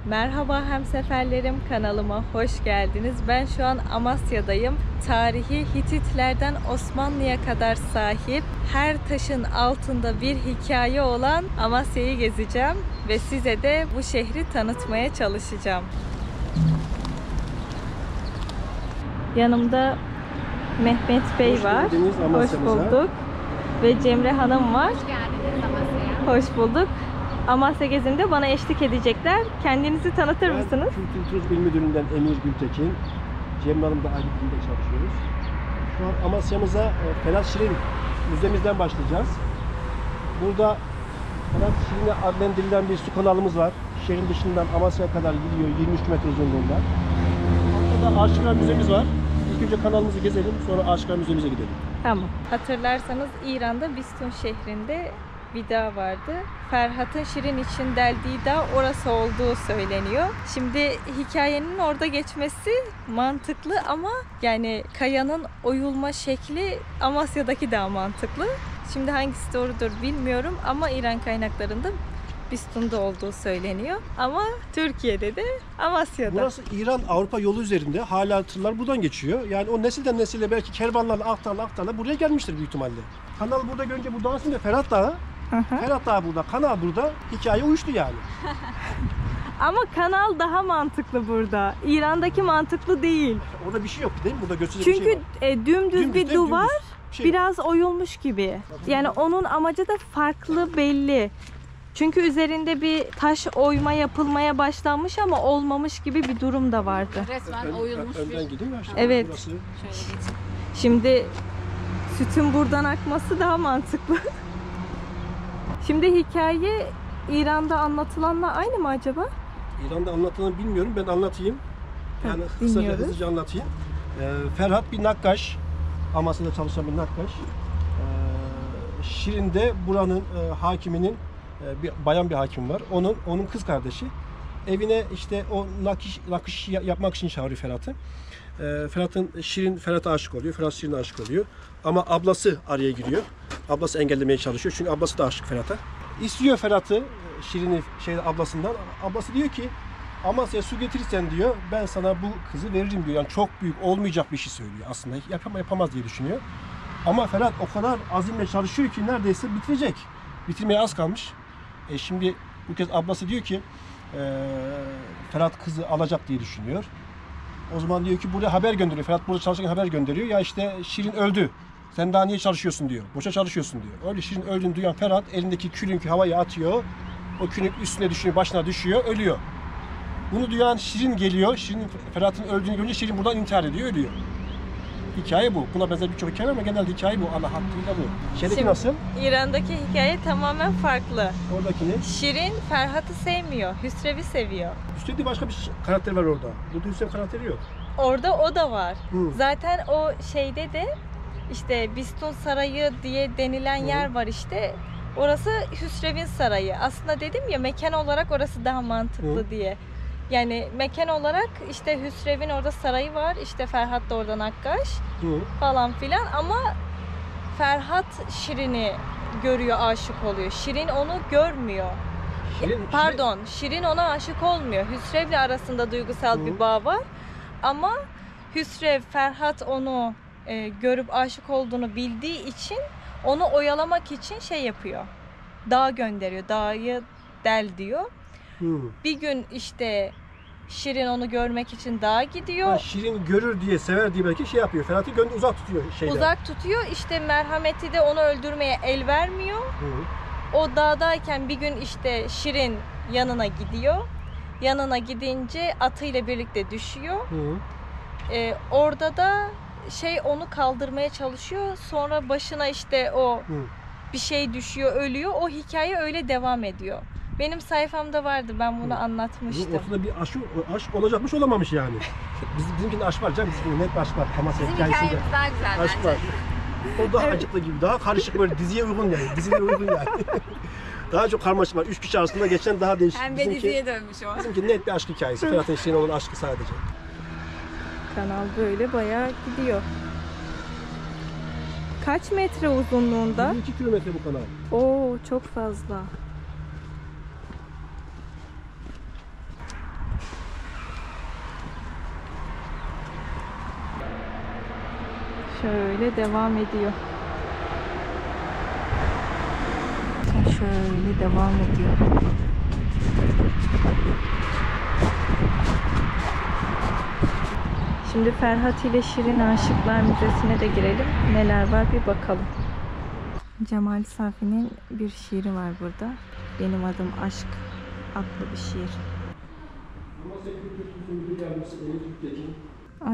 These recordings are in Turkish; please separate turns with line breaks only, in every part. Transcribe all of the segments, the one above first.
Merhaba hemseferlerim, kanalıma hoş geldiniz. Ben şu an Amasya'dayım. Tarihi Hititlerden Osmanlı'ya kadar sahip, her taşın altında bir hikaye olan Amasya'yı gezeceğim ve size de bu şehri tanıtmaya çalışacağım. Yanımda Mehmet Bey var. Hoş bulduk. Ve Cemre Hanım var.
Hoş geldiniz Amasya'ya.
Hoş bulduk. Amasya gezimde bana eşlik edecekler. Kendinizi tanıtır mısınız?
Kültür Turizm İl Müdürlüğü'nden Emir Gültekin. Cemre Hanım'da aynı birlikte çalışıyoruz. Şu an Amasya'mıza Ferhat Şirin müzemizden başlayacağız. Burada Ferhat Şirin'e adlandırılan bir su kanalımız var. Şehrin dışından Amasya'ya kadar gidiyor, 23 metre uzunluğunda. Burada Aşıklar Müzemiz var. İlk önce kanalımızı gezelim, sonra Aşıklar Müzemize gidelim.
Tamam. Hatırlarsanız İran'da Bistun şehrinde bir dağ vardı. Ferhat'ın Şirin için deldiği dağ orası olduğu söyleniyor. Şimdi hikayenin orada geçmesi mantıklı ama yani kayanın oyulma şekli Amasya'daki daha mantıklı. Şimdi hangisi doğrudur bilmiyorum ama İran kaynaklarında Bistun'da olduğu söyleniyor. Ama Türkiye'de de Amasya'da.
Burası İran-Avrupa yolu üzerinde. Hala tırlar buradan geçiyor. Yani o nesilden nesile belki kervanlarla aktarla buraya gelmiştir büyük ihtimalle. Kanal burada görünce bu dağın ismi Ferhat Dağı. Ferhat Dağı burada, kanal burada. Hikaye uyuştu yani.
Ama kanal daha mantıklı burada. İran'daki mantıklı değil.
Orada bir şey yok değil mi? Burada gösterecek bir
Çünkü
şey var.
dümdüz bir duvar
Dümdüz.
biraz oyulmuş gibi. Yani onun amacı da farklı belli. Çünkü üzerinde bir taş oyma yapılmaya başlanmış ama olmamış gibi bir durum da vardı.
Resmen oyulmuş
Önden
bir...
gideyim mi?
Evet.
Burası.
Şöyle geçin.
Şimdi sütün buradan akması daha mantıklı. Şimdi hikaye İran'da anlatılanla aynı mı acaba?
İran'da anlatılanı bilmiyorum. Ben anlatayım. Yani kısaca
dinliyoruz.
hızlıca anlatayım. Ferhat bir nakkaş. Amasya'da çalışan bir nakkaş. Şirin de buranın hakiminin bir bayan bir hakim var. Onun kız kardeşi. Evine işte o nakış yapmak için çağırıyor Ferhat'ı. Şirin Ferhat'a aşık oluyor. Ferhat Şirin'e aşık oluyor. Ama ablası araya giriyor. Ablası engellemeye çalışıyor. Çünkü ablası da aşık Ferhat'a. İstiyor Ferhat'ı Şirin'i ablasından. Ablası diyor ki Amasya'ya su getirirsen diyor ben sana bu kızı veririm diyor. Yani çok büyük olmayacak bir şey söylüyor aslında. Yapamaz diye düşünüyor. Ama Ferhat o kadar azimle çalışıyor ki neredeyse bitirecek. Bitirmeye az kalmış. Şimdi bu kez ablası diyor ki Ferhat kızı alacak diye düşünüyor. O zaman diyor ki buraya haber gönderiyor. Ferhat burada çalışırken haber gönderiyor. Ya işte Şirin öldü. Sen daha niye çalışıyorsun diyor. Boşa çalışıyorsun diyor. Öyle Şirin öldüğünü duyan Ferhat elindeki külünkü havaya atıyor. O külünk üstüne düşüyor, başına düşüyor, ölüyor. Bunu duyan Şirin geliyor. Şirin Ferhat'ın öldüğünü görünce Şirin buradan intihar ediyor, ölüyor. Hikaye bu. Buna benzer birçok hikaye var ama genelde hikaye bu. Ana hattıyla bu. Şeydeki
Şimdi,
nasıl?
İran'daki hikaye tamamen farklı.
Oradaki ne?
Şirin Ferhat'ı sevmiyor, Hüsrev'i seviyor.
Üstelik başka bir karakter var orada. Burada Hüseyin karakteri yok.
Orada o da var.
Hı.
Zaten o şeyde de işte Bistun Sarayı diye denilen yer var işte. Orası Hüsrev'in sarayı. Aslında dedim ya mekan olarak orası daha mantıklı diye. Yani mekan olarak işte Hüsrev'in orada sarayı var. İşte Ferhat da oradan Nakkaş falan filan ama Ferhat Şirin'i görüyor, aşık oluyor. Şirin onu görmüyor. Şirin ona aşık olmuyor. Hüsrev'le arasında duygusal bir bağ var. Ama Hüsrev, Ferhat onu görüp aşık olduğunu bildiği için onu oyalamak için şey yapıyor. Dağa gönderiyor. Dağı del diyor. Bir gün işte Şirin onu görmek için dağa gidiyor.
Ha, Şirin görür diye, sever diye belki şey yapıyor. Ferhat'ı uzak tutuyor şeyden.
Uzak tutuyor. İşte merhameti de onu öldürmeye el vermiyor. O dağdayken bir gün işte Şirin yanına gidiyor. Yanına gidince atıyla birlikte düşüyor. Orada da onu kaldırmaya çalışıyor. Sonra başına işte bir şey düşüyor, ölüyor. O hikaye öyle devam ediyor. Benim sayfamda vardı. Ben bunu anlatmıştım.
Ortada bir aşk olacakmış olamamış yani. Bizimkinde aşk var canım. Bizimkinde net bir aşk var.
Bizim hikayemiz daha güzel
aşk
bence.
var. O daha acıklı gibi. Daha karışık böyle diziye uygun yani. Diziye uygun yani. Daha çok karmaşık var. 3 kişi arasında geçen daha değişik.
Pembe diziye dönmüş o.
Bizimki net bir aşk hikayesi. Ferhat'ın Şirin'e olan aşkı sadece.
Kanal böyle bayağı gidiyor. Kaç metre uzunluğunda?
22 kilometre bu kanal.
Oo, çok fazla. şöyle devam ediyor. Şöyle devam ediyor. Şimdi Ferhat ile Şirin Aşıklar Müzesi'ne de girelim. Neler var bir bakalım. Cemal Safi'nin bir şiiri var burada. Benim adım Aşk adlı bir şiir.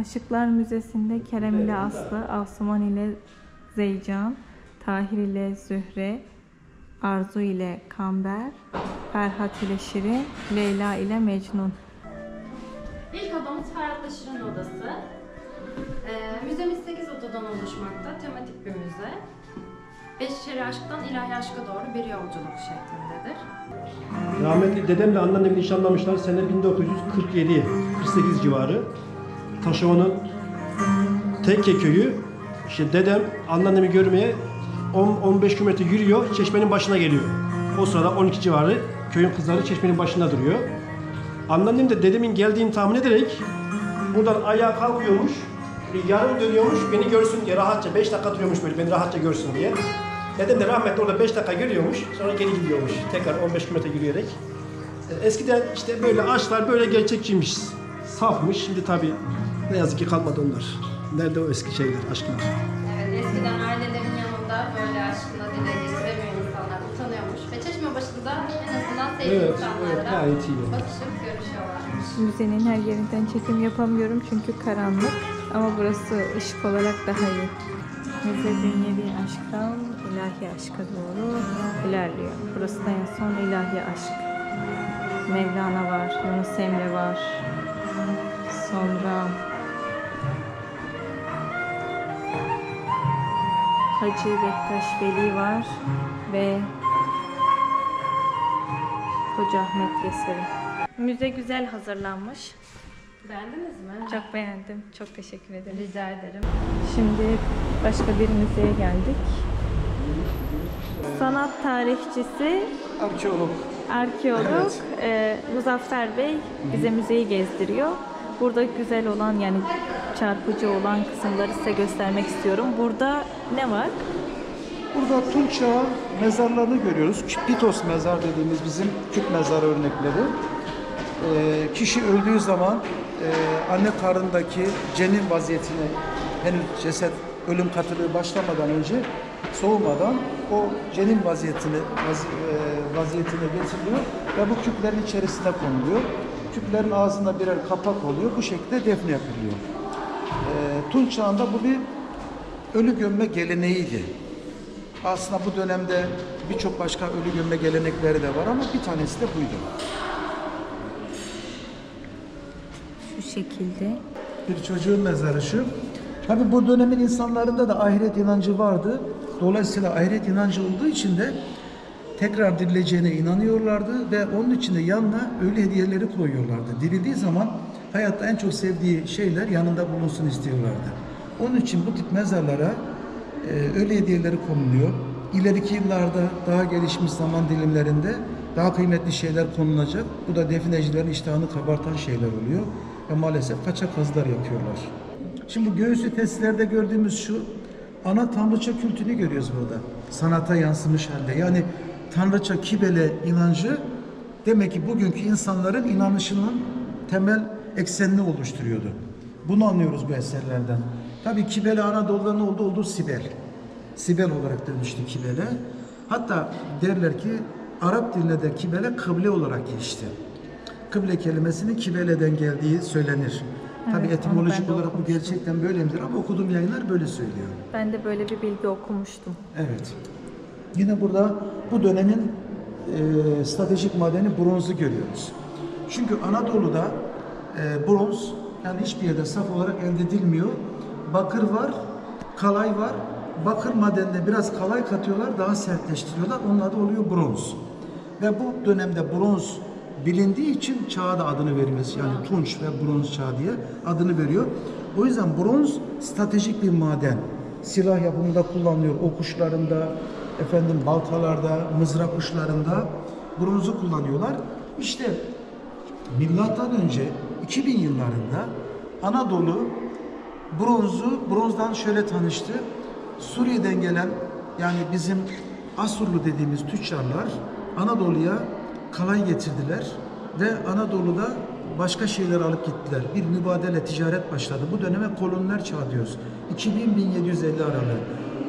Aşıklar Müzesi'nde Kerem ile Aslı, Asuman ile Zeycan, Tahir ile Zühre, Arzu ile Kamber, Ferhat ile Şirin, Leyla ile Mecnun.
İlk odamız Ferhat'la Şirin odası. Müzemiz 8 odadan oluşmakta. Tematik bir müze. Beşeri aşktan ilahi aşka doğru bir yolculuk şeklindedir.
Rahmetli dedemle anneannem nişanlamışlar sene 1947, 48 civarı. Taşova'nın Tekke köyü. İşte dedem anneannemi görmeye 10-15 kilometre yürüyor, çeşmenin başına geliyor. O sırada 12 civarı köyün kızları çeşmenin başında duruyor. Anneannem de dedemin geldiğini tahmin ederek buradan ayağa kalkıyormuş, yarım dönüyormuş, beni görsün diye rahatça 5 dakika duruyormuş böyle, beni rahatça görsün diye. Dedem de rahmetli orada 5 dakika görüyormuş, sonra geri gidiyormuş, tekrar 15 kilometre yürüyerek. Eskiden işte böyle aşklar böyle gerçekçiymiş, safmış. Şimdi tabii ne yazık ki kalmadı onlar. Nerede o eski şeyler, aşklar?
Evet, eskiden ailelerin yanında böyle aşkına dile getiremiyor insanlar, utanıyormuş. Ve çeşme başında en azından sevdiği insanlarla
gayet iyi.
bakışıp görüşüyorlarmış.
Müzenin her yerinden çekim yapamıyorum çünkü karanlık. Ama burası ışık olarak daha iyi. Müze dünyevi aşktan ilahi aşka doğru ilerliyor. Burası da en son ilahi aşk. Mevlana var, Yunus Emre var. Sonra Hacı Bektaş Veli var ve Hoca Ahmet Yesevi. Müze güzel hazırlanmış.
Beğendiniz mi?
Çok beğendim. Çok teşekkür ederim.
Rica ederim.
Şimdi başka bir müzeye geldik. Sanat tarihçisi, arkeolog Muzaffer Bey bize müzeyi gezdiriyor. Burada güzel olan, yani çarpıcı olan kısımları size göstermek istiyorum. Burada ne var?
Burada Tunç Çağı mezarlarını görüyoruz. Pitos mezar dediğimiz bizim küp mezar örnekleri. Kişi öldüğü zaman anne karnındaki cenin vaziyetine, henüz ceset ölüm katılığı başlamadan önce soğumadan o cenin vaziyetine getiriliyor ve bu küplerin içerisine konuluyor. Küplerin ağzında birer kapak oluyor. Bu şekilde defne yapılıyor. Tunç Çağı'nda bu bir ölü gömme geleneğiydi. Aslında bu dönemde birçok başka ölü gömme gelenekleri de var ama bir tanesi de buydu.
Şu şekilde.
Bir çocuğun mezarı şu. Tabi bu dönemin insanlarında da ahiret inancı vardı. Dolayısıyla ahiret inancı olduğu için de tekrar dirileceğine inanıyorlardı ve onun için de yanına ölü hediyeleri koyuyorlardı. Dirildiği zaman hayatta en çok sevdiği şeyler yanında bulunsun istiyorlardı. Onun için bu tip mezarlara ölü hediyeleri konuluyor. İleriki yıllarda daha gelişmiş zaman dilimlerinde daha kıymetli şeyler konulacak. Bu da definecilerin iştahını kabartan şeyler oluyor ve maalesef kaçak kazılar yapıyorlar. Şimdi göğüslü testlerde gördüğümüz şu ana tanrıça kültünü görüyoruz burada. Sanata yansımış halde. Yani tanrıça Kibele inancı demek ki bugünkü insanların inanışının temel eksenini oluşturuyordu. Bunu anlıyoruz bu eserlerden. Tabii Kibele Anadolu'da ne oldu? Oldu Sibel. Sibel olarak dönüştü Kibele. Hatta derler ki Arap dilinde de Kibele kıble olarak geçti. Kıble kelimesinin Kibele'den geldiği söylenir. Tabii
Evet,
etimolojik
onu ben de
olarak bu gerçekten böyle midir ama okuduğum yayınlar böyle söylüyor.
Ben de böyle bir bilgi okumuştum.
Evet. Yine burada bu dönemin stratejik madeni bronzu görüyoruz. Çünkü Anadolu'da bronz yani hiçbir yerde saf olarak elde edilmiyor. Bakır var, kalay var. Bakır madenine biraz kalay katıyorlar, daha sertleştiriyorlar. Onlar da oluyor bronz. Ve bu dönemde bronz bilindiği için çağa da adını veriyoruz. Yani tunç ve bronz çağı diye adını veriyor. O yüzden bronz stratejik bir maden. Silah yapımında kullanılıyor. Ok uçlarında, baltalarda, mızrak uçlarında bronzu kullanıyorlar. İşte milattan önce 2000 yıllarında Anadolu bronzdan şöyle tanıştı. Suriye'den gelen, yani bizim Asurlu dediğimiz tüccarlar Anadolu'ya kalay getirdiler ve Anadolu'da başka şeyler alıp gittiler. Bir mübadele, ticaret başladı. Bu döneme koloniler çağı diyoruz. 2000-1750 aralığı.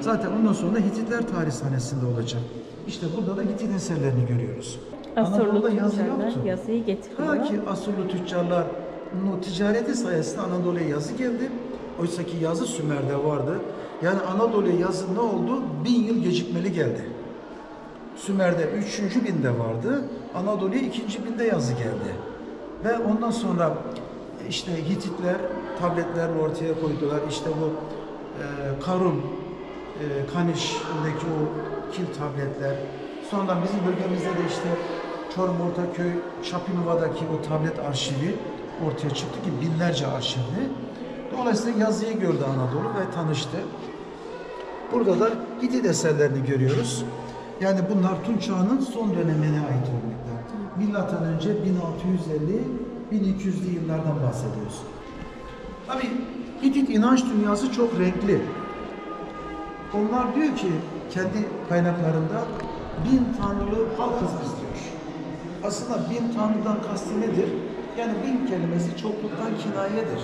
Zaten ondan sonra Hititler tarihhanesinde olacak. İşte burada da Hitit eserlerini görüyoruz.
Asurlu
Anadolu'da yazı
tüccarlar
yoktu.
yazıyı getiriyor.
Ta ki Asurlu tüccarlar ticareti sayesinde Anadolu'ya yazı geldi. Oysa ki yazı Sümer'de vardı. Yani Anadolu'ya yazı ne oldu? 1000 yıl gecikmeli geldi. Sümer'de 3. binde vardı. Anadolu'ya 2. binde yazı geldi. Ve ondan sonra işte Hititler tabletlerini ortaya koydular. İşte bu Karun, Kaniş'indeki o kil tabletler. Sonradan bizim bölgemizde de işte Çorum Ortaköy, Şapinova'daki o tablet arşivi ortaya çıktı ki binlerce arşivli. Dolayısıyla yazıyı gördü Anadolu ve tanıştı. Burada da Hitit eserlerini görüyoruz. Yani bunlar Tunç Çağı'nın son dönemine ait örnekler. Milattan önce 1650-1200'lü yıllardan bahsediyoruz. Tabii Hitit inanç dünyası çok renkli. Onlar diyor ki kendi kaynaklarında 1000 tanrılı halkız biz diyor. Aslında 1000 tanrıdan kastı nedir? Yani 1000 kelimesi çokluktan kinayedir.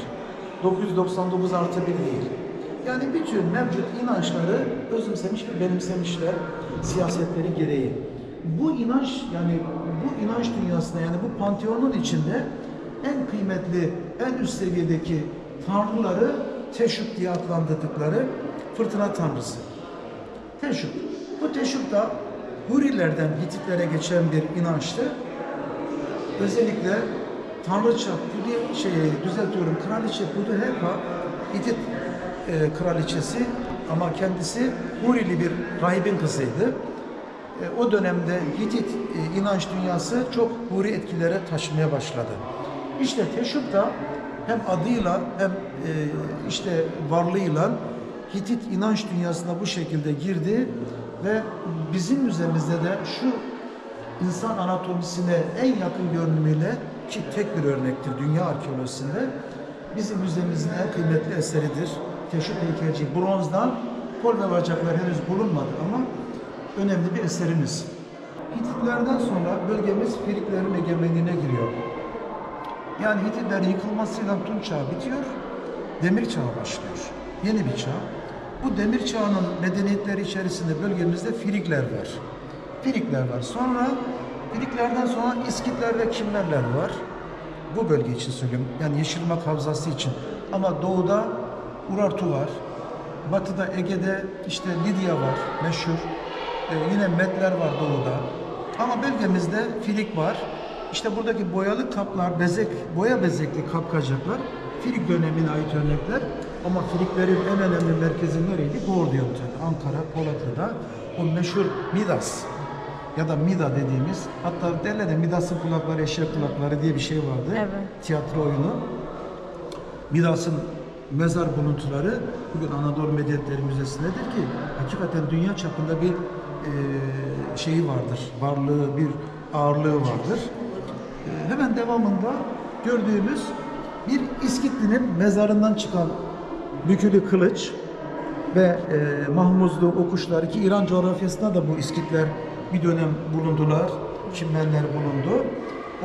999 artı 1 değil. Yani bütün mevcut inançları özümsemiş ve benimsemişler siyasetleri gereği. Bu inanç, yani bu inanç dünyasında, yani bu panteonun içinde en kıymetli, en üst seviyedeki tanrıları Teşuk diye adlandırdıkları fırtına tanrısı. Teşuk. Bu Teşuk da Hurilerden Hititlere geçen bir inançtı. Özellikle Tanrıça, Kraliçe Puduhepa Hitit kraliçesi ama kendisi Hurili bir rahibin kızıydı. O dönemde Hitit inanç dünyası çok Huri etkilere taşımaya başladı. İşte Teşuk da hem adıyla hem işte varlığıyla Hitit inanç dünyasına bu şekilde girdi ve bizim üzerimizde de şu insan anatomisine en yakın görünümüyle, ki tek bir örnektir dünya arkeolojisinde, bizim müzemizin en kıymetli eseridir. Teşuk heykelci bronzdan, kol ve bacaklar henüz bulunmadı ama önemli bir eserimiz. Hititlerden sonra bölgemiz Firiklerin egemenliğine giriyor. Yani Hititlerin yıkılmasıyla Tunç Çağı bitiyor, Demir Çağı başlıyor. Yeni bir çağ. Bu Demir Çağı'nın medeniyetleri içerisinde bölgemizde Firikler var. Firikler var. Sonra Firiklerden sonra İskitler ve Kimmerler var. Bu bölge için söylüyorum. Yani Yeşilırmak Havzası için. Ama doğuda Urartu var. Batıda Ege'de işte Lidya var meşhur. Yine Medler var doğuda. Ama bölgemizde Firik var. İşte buradaki boyalı kaplar, boya bezekli kapkacaklar Firik dönemine ait örnekler. Ama Firiklerin en önemli merkezi nereydi? Gordiyon tabii. Ankara, Polatlı'da o meşhur Midas ya da Mida dediğimiz, hatta derler de Midas'ın kulakları eşek kulakları diye bir şey vardı.
Evet.
Tiyatro oyunu. Midas'ın mezar buluntuları bugün Anadolu Medeniyetleri Müzesi'ndedir ki hakikaten dünya çapında bir şeyi vardır. Varlığı, bir ağırlığı vardır. Hemen devamında gördüğümüz bir İskitli'nin mezarından çıkan bükülü kılıç ve mahmuzlu okuşlar, ki İran coğrafyasında da bu İskitler bir dönem bulundular. Kimmerler bulundu.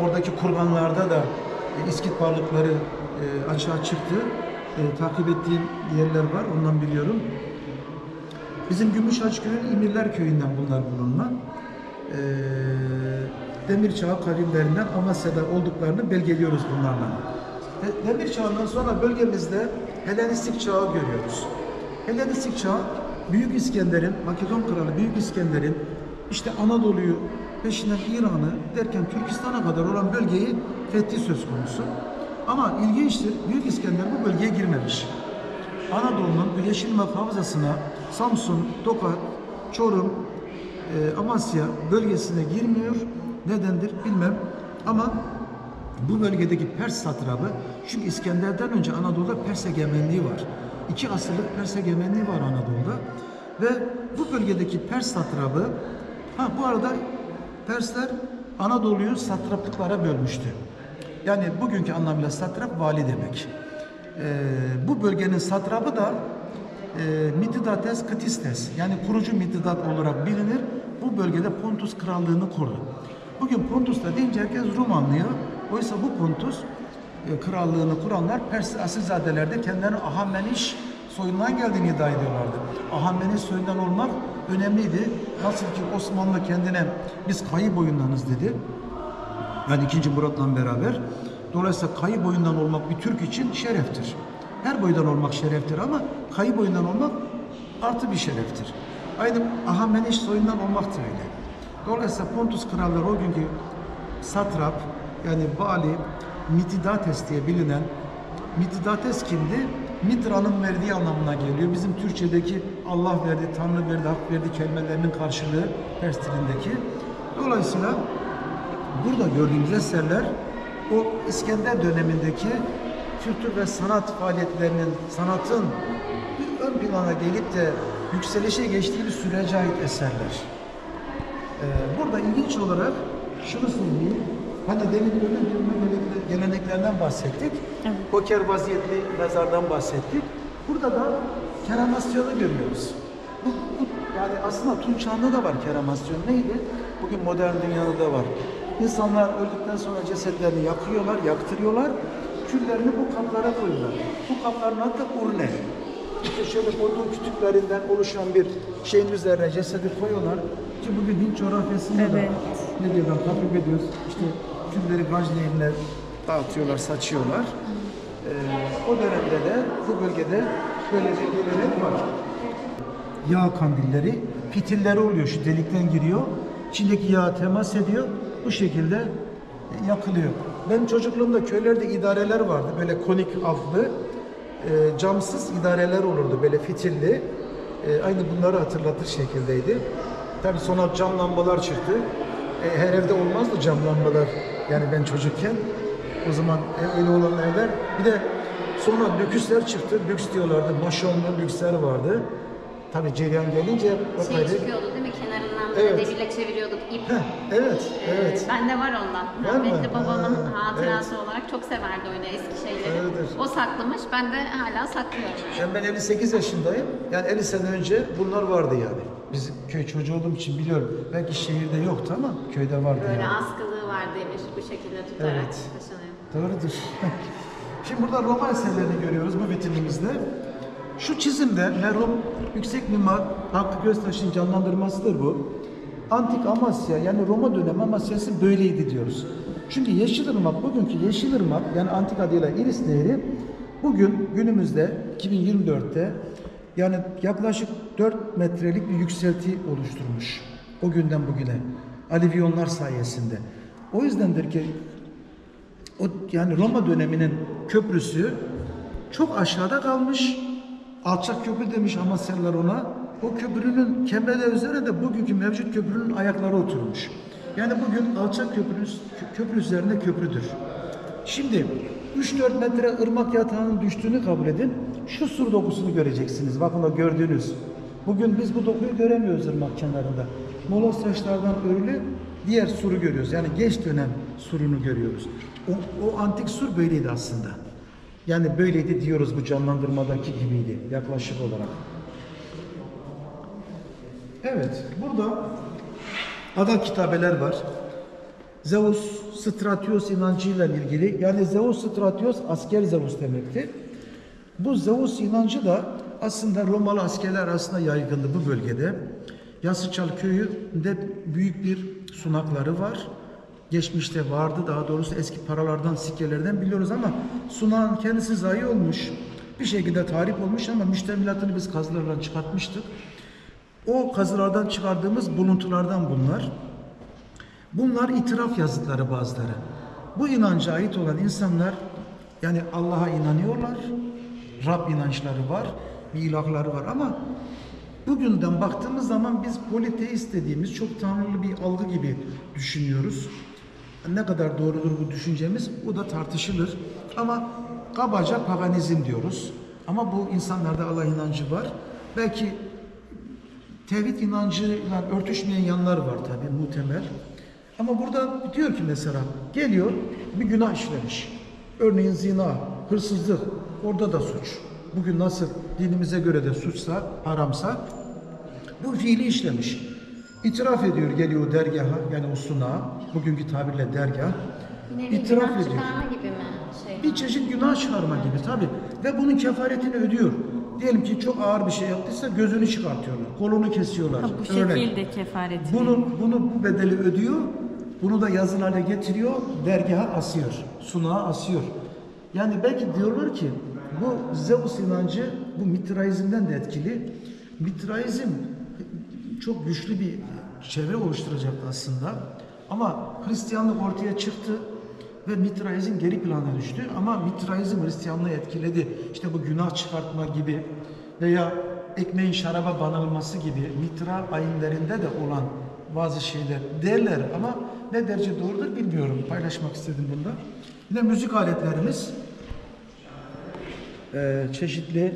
Oradaki kurganlarda da İskit varlıkları açığa çıktı. Takip ettiğim yerler var, ondan biliyorum. Bizim Gümüşhaçköy'ün İmirler Köyü'nden bunlar bulunma. Demir Çağı kavimlerinden Amasya'da olduklarını belgeliyoruz bunlarla. Demir Çağı'ndan sonra bölgemizde Helenistik Çağı görüyoruz. Helenistik Çağ, Büyük İskender'in, Makedon Kralı Büyük İskender'in işte Anadolu'yu, peşinden İran'ı derken Türkistan'a kadar olan bölgeyi fethi söz konusu. Ama ilginçtir, Büyük İskender bu bölgeye girmemiş. Anadolu'nun bu Yeşilırmak Havzası'na Samsun, Tokat, Çorum, Amasya bölgesine girmiyor. Nedendir bilmem. Ama bu bölgedeki Pers satrabı, çünkü İskender'den önce Anadolu'da Pers egemenliği var. 2 asırlık Pers egemenliği var Anadolu'da. Ve bu bölgedeki Pers satrabı, bu arada Persler Anadolu'yu satraplıklara bölmüştü. Yani bugünkü anlamıyla satrap vali demek. Bu bölgenin satrapı da Mitidates Ktistes, yani kurucu Mitidat olarak bilinir. Bu bölgede Pontus krallığını kurdu. Bugün Pontus'ta deyince herkes Rum anlıyor. Oysa bu Pontus krallığını kuranlar Pers asilzadelerde kendilerine Ahameniş soyundan geldiğini iddia ediyorlardı. Ahameniş soyundan olmak önemliydi. Nasıl ki Osmanlı kendine biz Kayı boyundanız dedi. Yani 2. Murat'la beraber. Dolayısıyla Kayı boyundan olmak bir Türk için şereftir. Her boydan olmak şereftir ama Kayı boyundan olmak artı bir şereftir. Aynı Ahameniş soyundan olmak da öyle. Dolayısıyla Pontus kralları o günkü satrap, yani vali Mitidates diye bilinen, Mitidates kimdi? Mitra'nın verdiği anlamına geliyor. Bizim Türkçedeki Allah verdi, Tanrı verdi, hak verdi kelimelerinin karşılığı Pers dilindeki. Dolayısıyla burada gördüğümüz eserler o İskender dönemindeki kültür ve sanat faaliyetlerinin, sanatın bir ön plana gelip de yükselişe geçtiği bir sürece ait eserler. Burada ilginç olarak şunu söyleyeyim. Hani demin ölüm dirilme geleneklerden bahsettik.
Evet.
Poker vaziyetli mezardan bahsettik. Burada da keramasyonu görüyoruz. Yani aslında Tunç Çağı'nda da var keramasyon. Neydi? Bugün modern dünyada da var. İnsanlar öldükten sonra cesetlerini yakıyorlar, yaktırıyorlar. Küllerini bu kaplara koyuyorlar. Bu kapların adı da urne. İşte şöyle odun kütüklerinden oluşan bir şeyin üzerine cesedi koyuyorlar. Ki bugün Hint coğrafyasında da ne diyorlar, takip ediyoruz. İşte külleri gajleyenler dağıtıyorlar, saçıyorlar. O dönemde de bu bölgede böyle bir gelenek var. Yağ kandilleri, fitilleri oluyor, şu delikten giriyor. İçindeki yağa temas ediyor, bu şekilde yakılıyor. Benim çocukluğumda köylerde idareler vardı, böyle konik altlı, camsız idareler olurdu, böyle fitilli. Aynı bunları hatırlatır şekildeydi. Tabii sonra cam lambalar çıktı. Her evde olmazdı cam lambalar. Yani ben çocukken, o zaman öyle olan evler. Bir de sonra lüksler çıktı, lüks diyorlardı, maşonlu lüksler vardı. Tabii cereyan gelince
çıkıyordu değil mi? Kenarından böyle devirle çeviriyorduk ip.
Evet.
Bende var ondan.
Var mı?
Rahmetli babamın hatırası olarak çok severdi öyle eski şeyleri.
Öyledir.
O saklamış, ben de hala saklıyorum.
Yani ben 58 yaşındayım. Yani 50 sene önce bunlar vardı yani. Biz köy çocuğu olduğum için biliyorum. Belki şehirde yoktu ama köyde vardı
Böyle
yani.
askılığı var demir bu şekilde tutarak taşınıyor.
Doğrudur. Şimdi burada Roma eserlerini görüyoruz bu vitrinimizde. Şu çizimde merhum yüksek mimar Hakkı Göztaş'ın canlandırmasıdır bu. Antik Amasya, yani Roma dönemi Amasya'sı böyleydi diyoruz. Çünkü Yeşilırmak, bugünkü Yeşilırmak, yani antik adıyla İris Nehri, bugün günümüzde 2024'te yani yaklaşık 4 metrelik bir yükselti oluşturmuş. O günden bugüne. Alivyonlar sayesinde. O yüzdendir ki yani Roma döneminin köprüsü çok aşağıda kalmış. Alçak köprü demiş Amasyalılar ona. O köprünün kemerleri üzerine de bugünkü mevcut köprünün ayakları oturmuş. Yani bugün alçak köprü üzerinde köprüdür. Şimdi 3-4 metre ırmak yatağının düştüğünü kabul edin. Şu sur dokusunu göreceksiniz. Bakın o gördüğünüz. Bugün biz bu dokuyu göremiyoruz ırmak kenarında. Molos taşlardan örülü diğer suru görüyoruz. Yani geç dönem surunu görüyoruz. O antik sur böyleydi aslında. Yani böyleydi diyoruz, bu canlandırmadaki gibiydi yaklaşık olarak. Evet, burada ada kitabeler var. Zeus, Stratios inancıyla ilgili. Yani Zeus, Stratios asker Zeus demekti. Bu Zeus inancı da aslında Romalı askerler arasında yaygındı bu bölgede. Yasıçal köyünde büyük bir sunakları var. Geçmişte vardı, daha doğrusu eski paralardan, sikkelerden biliyoruz ama sunağın kendisi zayi olmuş. Bir şekilde tahrip olmuş ama müştemilatını biz kazılarla çıkartmıştık. O kazılardan çıkardığımız buluntulardan bunlar. Bunlar itiraf yazıtları bazıları. Bu inanca ait olan insanlar yani Allah'a inanıyorlar. Rab inançları var, bir ilahları var ama bugünden baktığımız zaman biz politeist dediğimiz çok tanrılı bir algı gibi düşünüyoruz. Ne kadar doğrudur bu düşüncemiz, o da tartışılır. Ama kabaca paganizm diyoruz. Ama bu insanlarda Allah inancı var. Belki tevhid inancıyla örtüşmeyen yanlar var tabii, muhtemel. Ama burada diyor ki mesela, geliyor bir günah işlemiş. Örneğin zina, hırsızlık orada da suç. Bugün nasıl dinimize göre de suçsa, haramsa bu fiili işlemiş. İtiraf ediyor, geliyor dergaha, yani o sunağa, bugünkü tabirle dergah.
Yine bir
İtiraf
günah
ediyor.
çıkarma gibi mi?
Bir çeşit günah çıkarma gibi tabi. Ve bunun kefaretini ödüyor. Diyelim ki çok ağır bir şey yaptıysa gözünü çıkartıyorlar, kolunu kesiyorlar.
Ha, bu şekilde kefaretini.
Bu bedeli ödüyor, bunu da yazılı hale getiriyor, dergaha asıyor, sunağa asıyor. Yani belki diyorlar ki bu Zeus inancı bu Mitraizm'den de etkili. Mitraizm çok güçlü bir çevre oluşturacaktı aslında. Ama Hristiyanlık ortaya çıktı ve Mitraizm geri plana düştü. Ama Mitraizm Hristiyanlığı etkiledi. İşte bu günah çıkartma gibi veya ekmeğin şaraba banılması gibi Mitra ayinlerinde de olan bazı şeyler derler ama ne derece doğrudur bilmiyorum. Paylaşmak istedim bunda. Yine müzik aletlerimiz çeşitli,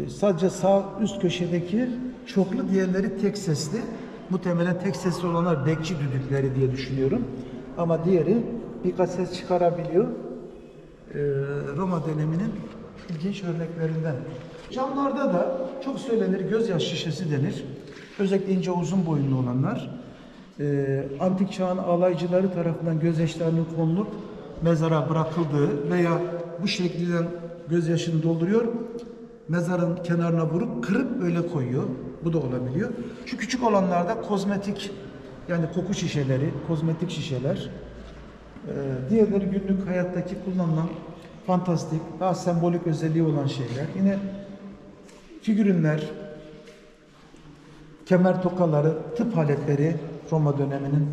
sadece sağ üst köşedeki çoklu, diğerleri tek sesli. Muhtemelen tek sesli olanlar bekçi düdükleri diye düşünüyorum. Ama diğeri birkaç ses çıkarabiliyor. Roma döneminin ilginç örneklerinden. Camlarda da çok söylenir, gözyaş şişesi denir. Özellikle ince uzun boyunlu olanlar. Antik çağın alaycıları tarafından gözyaşlarının konulup mezara bırakıldığı veya bu şekilde gözyaşını dolduruyor, mezarın kenarına vurup kırıp öyle koyuyor. Bu da olabiliyor. Şu küçük olanlarda kozmetik, yani koku şişeleri, kozmetik şişeler. Diğerleri günlük hayattaki kullanılan fantastik, daha sembolik özelliği olan şeyler. Yine figürinler, kemer tokaları, tıp aletleri, Roma döneminin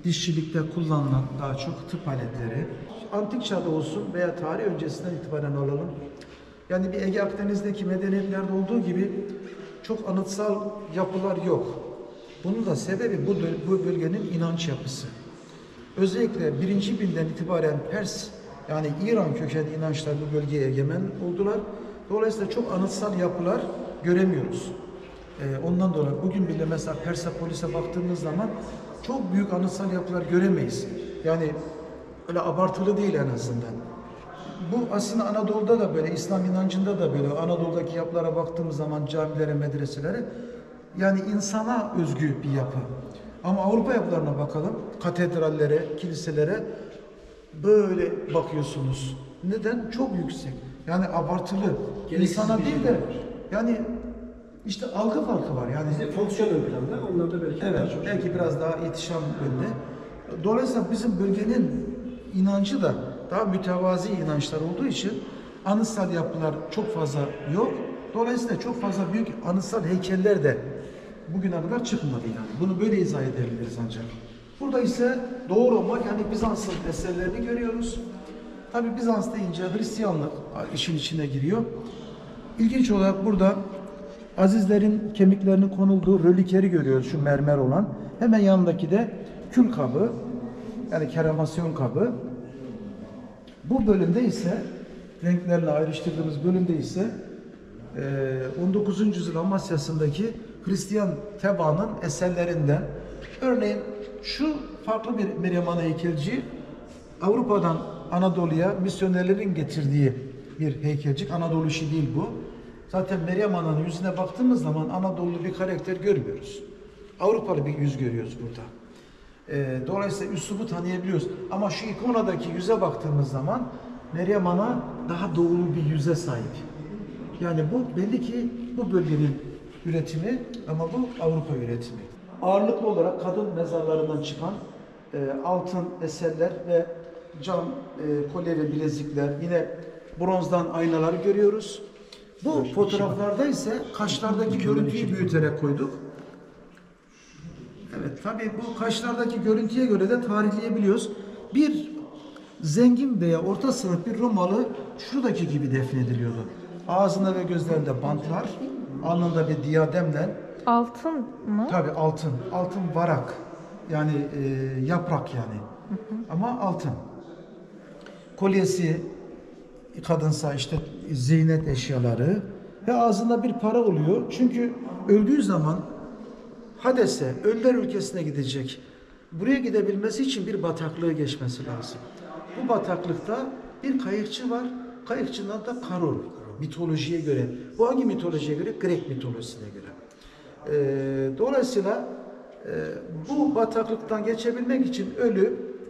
dişçilikte kullanılan daha çok tıp aletleri. Antik çağda olsun veya tarih öncesinden itibaren alalım. Yani bir Ege Akdeniz'deki medeniyetlerde olduğu gibi çok anıtsal yapılar yok. Bunun da sebebi bu bölgenin inanç yapısı. Özellikle 1. binden itibaren Pers, yani İran kökenli inançlar bu bölgeye egemen oldular. Dolayısıyla çok anıtsal yapılar göremiyoruz. Ondan dolayı bugün bile mesela Persepolis'e baktığımız zaman çok büyük anıtsal yapılar göremeyiz. Yani öyle abartılı değil en azından. Bu aslında Anadolu'da da böyle, İslam inancında da böyle. Anadolu'daki yapılara baktığımız zaman camilere, medreselere, yani insana özgü bir yapı. Ama Avrupa yapılarına bakalım, katedrallere, kiliselere böyle bakıyorsunuz. Neden? Çok yüksek. Yani abartılı. İnsana değil de yani işte algı farkı var. Yani
Bizde fonksiyon ön planda, onlarda belki
evet,
daha çok.
belki biraz daha ihtişam önde. Dolayısıyla bizim bölgenin inancı da daha mütevazi inançlar olduğu için anıtsal yapılar çok fazla yok. Dolayısıyla çok fazla büyük anıtsal heykeller de bugüne kadar çıkmadı yani. Bunu böyle izah edebiliriz ancak. Burada ise Doğu Roma, yani Bizans'ın eserlerini görüyoruz. Tabi Bizans deyince Hristiyanlık işin içine giriyor. İlginç olarak burada azizlerin kemiklerinin konulduğu relikeri görüyoruz, şu mermer olan. Hemen yanındaki de kül kabı, yani keremasyon kabı. Bu bölümde ise, renklerle ayrıştırdığımız bölümde ise 19. yüzyıl Amasya'sındaki Hristiyan tebaanın eserlerinden. Örneğin şu farklı bir Meryem Ana heykelci, Avrupa'dan Anadolu'ya misyonerlerin getirdiği bir heykelcik. Anadolu işi değil bu. Zaten Meryem Ana'nın yüzüne baktığımız zaman Anadolu'lu bir karakter görmüyoruz. Avrupalı bir yüz görüyoruz burada. Dolayısıyla üslubu tanıyabiliyoruz. Ama şu ikonadaki yüze baktığımız zaman Meryem Ana daha doğulu bir yüze sahip. Yani bu belli ki bu bölgenin üretimi ama bu Avrupa üretimi. Ağırlıklı olarak kadın mezarlarından çıkan altın eserler ve cam, kolye ve bilezikler, yine bronzdan aynalar görüyoruz. Bu fotoğraflarda ise kaşlardaki görüntüyü büyüterek koyduk. Evet, tabii bu kaşlardaki görüntüye göre de tarihleyebiliyoruz. Bir zengin veya orta sınıf bir Romalı şuradaki gibi defnediliyordu. Ağzında ve gözlerinde bantlar, alnında bir diyademle.
Altın mı?
Tabii altın. Altın varak. Yani yaprak yani. Ama altın. Kolyesi, kadınsa işte ziynet eşyaları ve ağzında bir para oluyor. Çünkü öldüğü zaman Hades'e, ölüler ülkesine gidecek. Buraya gidebilmesi için bir bataklığı geçmesi lazım. Bu bataklıkta bir kayıkçı var Kayıkçının adı da Karun. Mitolojiye göre. Bu hangi mitolojiye göre? Grek mitolojisine göre. Dolayısıyla bu bataklıktan geçebilmek için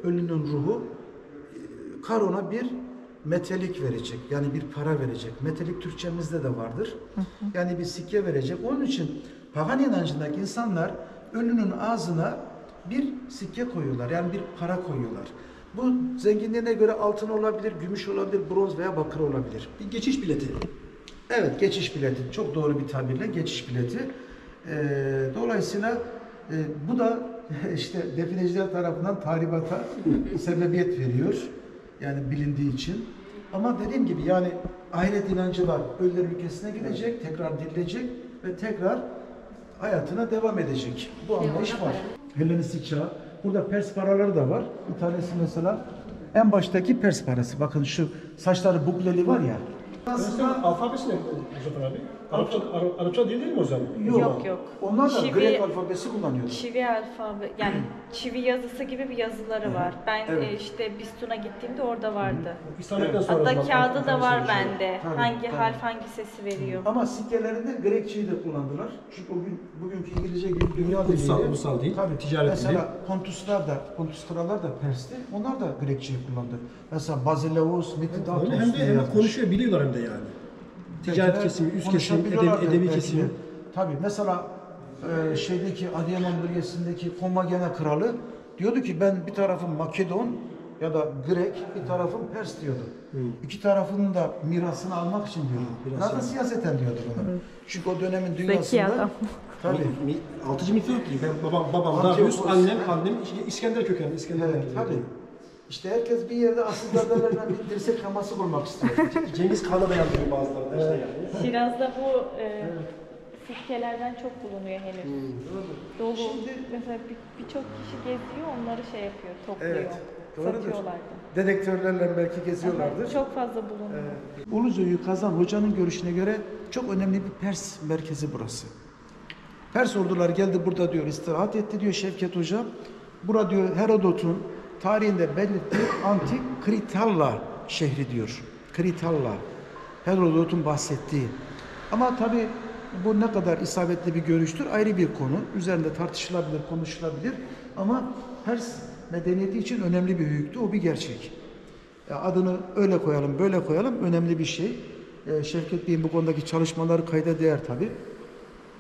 ölünün ruhu Karun'a bir metelik verecek. Yani bir para verecek. Metelik Türkçemizde de vardır. Yani bir sikke verecek. Onun için pagan inancındaki insanlar ölünün ağzına bir sikke koyuyorlar. Yani bir para koyuyorlar. Bu zenginliğine göre altın olabilir, gümüş olabilir, bronz veya bakır olabilir.
Bir geçiş bileti.
Evet, geçiş bileti. Çok doğru bir tabirle geçiş bileti. Dolayısıyla bu da işte defineciler tarafından tahribata sebebiyet veriyor. Yani bilindiği için. Ama dediğim gibi yani ahiret inancı var. Ölüler ülkesine gidecek, tekrar dirilecek ve tekrar hayatına devam edecek. Bu anlayış var. Helenistik çağ. Burada Pers paraları da var. Bir tanesi mesela en baştaki Pers parası. Bakın şu saçları bukleli var ya.
Aslında alfabesi ne Muzaffer abi? Arapça değil mi o zaman?
Yok.
Onlar da
Çivi-
Grek alfabesi kullanıyor.
Çivi alfabe, yani çivi yazısı gibi bir yazıları var. Ben
Evet.
işte Bistun'a gittiğimde orada vardı.
İslamiyet'ten sonra
Hatta
o zaman
kağıdı da var
alfabesi
bende.
Tabii,
Hangi
tabii.
harf hangi sesi veriyor.
Ama sikkelerinde Grekçeyi de kullandılar. Çünkü bugünkü İngilizce gibi dünya
Ulusal-
diliyle-
ulusal değil,
Tabii.
ticaret
Mesela Pontus Kralar da Pers'ti. Onlar da Grekçeyi kullandı. Mesela Basileus, Mithridates
Öyle hem de
diye
hemen
yazmış.
konuşuyor, biliyorlar hem de yani. Ticaret
Belki de
kesimi, üst kesim,
konuşabiliyorlardı
edebi
belki de.
kesimi.
Tabii mesela şeydeki Adıyaman bölgesindeki Komagene kralı diyordu ki ben bir tarafım Makedon ya da Grek, bir tarafım Pers diyordu. İki tarafının da mirasını almak için diyordu. Zaten siyaseten diyordu bunu. Çünkü o dönemin dünyasında
adam.
tabii.
Altıcı mit yok ki. Babam
Antiochos.
Darius, annem İskender kökenli. İskender
Evet, tabii. İşte herkes bir yerde asıl dedelerine bir dirsek kaması kurmak istiyor.
Cengiz Khan'a dayanıyor bazılarında işte yani.
Şiraz'da bu sikkelerden çok bulunuyor henüz. Dolu.
Şimdi-
Mesela birçok kişi geziyor, onları şey yapıyor, topluyor.
Evet, doğrudur.
Satıyorlar da.
Dedektörlerle belki geziyorlardır.
Çok fazla bulunuyor.
Uluzöy'ü kazan hocanın görüşüne göre çok önemli bir Pers merkezi burası. Pers orduları geldi burada diyor istirahat etti diyor Şevket Hoca. Bura diyor Herodot'un tarihinde belirttiği antik Kritalla şehri diyor. Kritalla. Herodot'un bahsettiği. Ama tabi bu ne kadar isabetli bir görüştür ayrı bir konu. Üzerinde tartışılabilir, konuşulabilir. Ama Pers medeniyeti için önemli bir hüyüktü. O bir gerçek. Adını öyle koyalım, böyle koyalım önemli bir şey. Şevket Bey'in bu konudaki çalışmaları kayda değer tabi.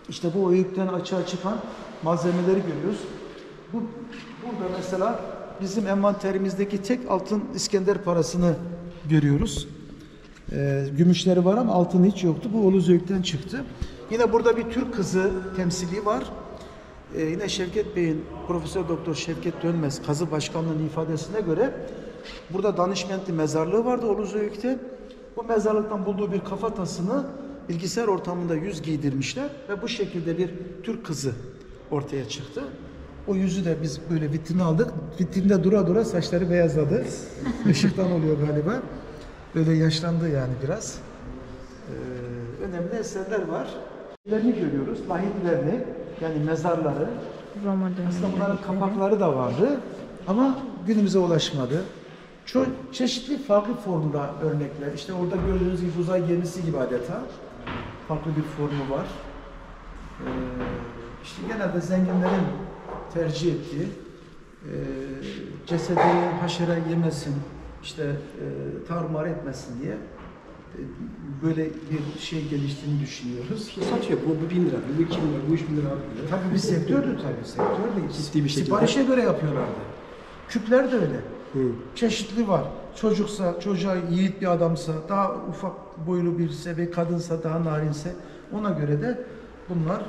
İşte bu öğütten açığa çıkan malzemeleri görüyoruz. Burada mesela bizim envanterimizdeki tek altın İskender parasını görüyoruz. Gümüşleri var ama altını hiç yoktu. Bu Uluzöy'den çıktı. Yine burada bir Türk kızı temsili var. Yine Şevket Bey'in, Profesör Doktor Şevket Dönmez kazı başkanlığının ifadesine göre burada Danışmentli mezarlığı vardı Uluzöy'de. Bu mezarlıktan bulduğu bir kafatasını bilgisayar ortamında yüz giydirmişler ve bu şekilde bir Türk kızı ortaya çıktı. O yüzü de biz böyle vitrine aldık. Vitrinde dura dura saçları beyazladı. Işıktan oluyor galiba. Böyle yaşlandı yani biraz. Önemli eserler var. Lerini görüyoruz. Lahitlerini yani mezarları.
Roma
Aslında bunların kapakları da vardı ama günümüze ulaşmadı. Çok çeşitli farklı formda örnekler. İşte orada gördüğünüz gibi uzay gemisi gibi adeta. Farklı bir formu var. İşte genelde zenginlerin tercih ettiği cesedini haşere yemesin, işte tarumar etmesin diye böyle bir şey geliştiğini düşünüyoruz.
Saç yok. Bu 1000 lira, bu 2000 lira, bu 3000 lira.
Tabii bir sektördü tabii. Sektördü.
Ciddi bir şekilde.
Siparişe göre yapıyorlardı. Küpler de öyle. Çeşitli var. Çocuksa, çocuğa yiğit bir adamsa, daha ufak boylu birisi ve kadınsa, daha narinse ona göre de bunlar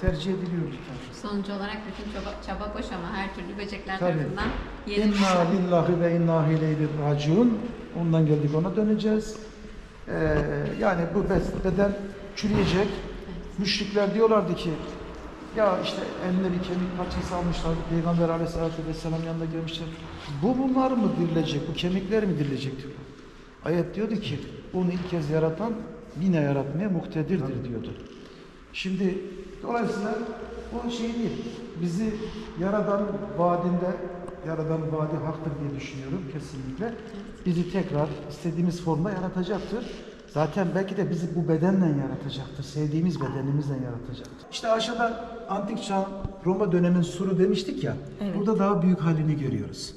tercih ediliyordu tabii.
Sonuç olarak bütün çaba boş ama her türlü böcekler
Tabii.
tarafından
İnna
yenilmişler.
lillahi ve inna ileyhi raciun. Ondan geldik ona döneceğiz. Yani bu beden çürüyecek. Müşrikler diyorlardı ki ya işte eline bir kemik parçası almışlar. Peygamber Aleyhisselatü Vesselam yanında gelmişler. Bunlar mı dirilecek? Bu kemikler mi dirilecek diyorlar. Ayet diyordu ki onu ilk kez yaratan yine yaratmaya muktedirdir diyordu. Şimdi dolayısıyla o şey değil. Bizi Yaradan vaadinde Yaradan vaadi haktır diye düşünüyorum kesinlikle. Bizi tekrar istediğimiz formda yaratacaktır. Zaten belki de bizi bu bedenle yaratacaktır. Sevdiğimiz bedenimizle yaratacaktır. İşte aşağıda antik çağ Roma dönemin suru demiştik ya.
Evet.
Burada daha büyük halini görüyoruz.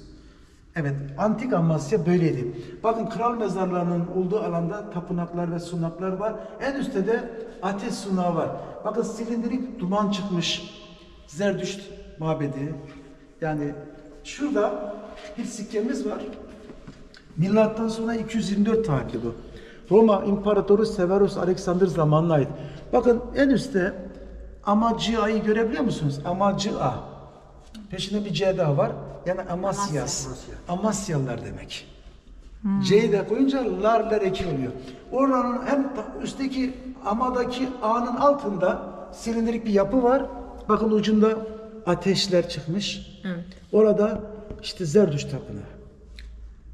Evet, antik Amasya böyleydi. Bakın kral mezarlarının olduğu alanda tapınaklar ve sunaklar var. En üstte de ateş sunağı var. Bakın silindirik duman çıkmış. Zerdüşt mabedi. Yani şurada bir sikkemiz var. Milattan sonra 224 tarihli bu. Roma İmparatoru Severus Alexander zamanına ait. Bakın en üstte Amacia'yı görebiliyor musunuz? Amacia. Peşinde bir C daha var. Yani Amasyas. Amasyalılar demek. C'yi de koyunca larlar eki oluyor. Oranın hem üstteki Ama'daki A'nın altında silindirik bir yapı var. Bakın ucunda ateşler çıkmış.
Evet.
Orada işte Zerdüşt tapınağı.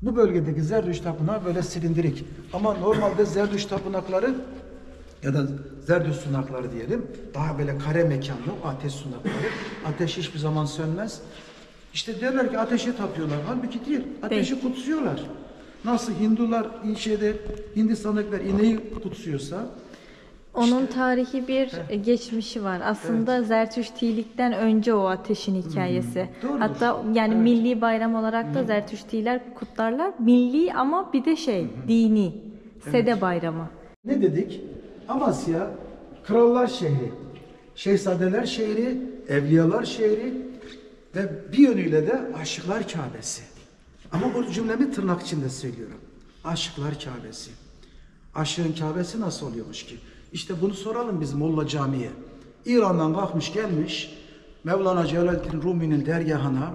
Bu bölgedeki Zerdüşt tapınağı böyle silindirik. Ama normalde Zerdüşt tapınakları ya da Zerdüşt sunakları diyelim. Daha böyle kare mekanlı o ateş sunakları. Ateş hiçbir zaman sönmez. İşte derler ki ateşe tapıyorlar. Halbuki değil. Ateşi kutsuyorlar. Nasıl Hindular Hindistan'dakiler ineği kutsuyorsa
Onun tarihi bir geçmişi var. Aslında Zertüştilikten önce o ateşin hikayesi.
Doğrudur.
Hatta yani milli bayram olarak da Zertüştiler kutlarlar. Milli ama bir de dini. Sede bayramı.
ne dedik? Amasya krallar şehri, şehzadeler şehri, evliyalar şehri ve bir yönüyle de aşıklar Kabe'si. Ama bu cümlemi tırnak içinde söylüyorum. Aşıklar Kabe'si. Aşığın Kabe'si nasıl oluyormuş ki? İşte bunu soralım biz Molla Camii'ye. İran'dan kalkmış gelmiş, Mevlana Celaleddin Rumi'nin dergahına,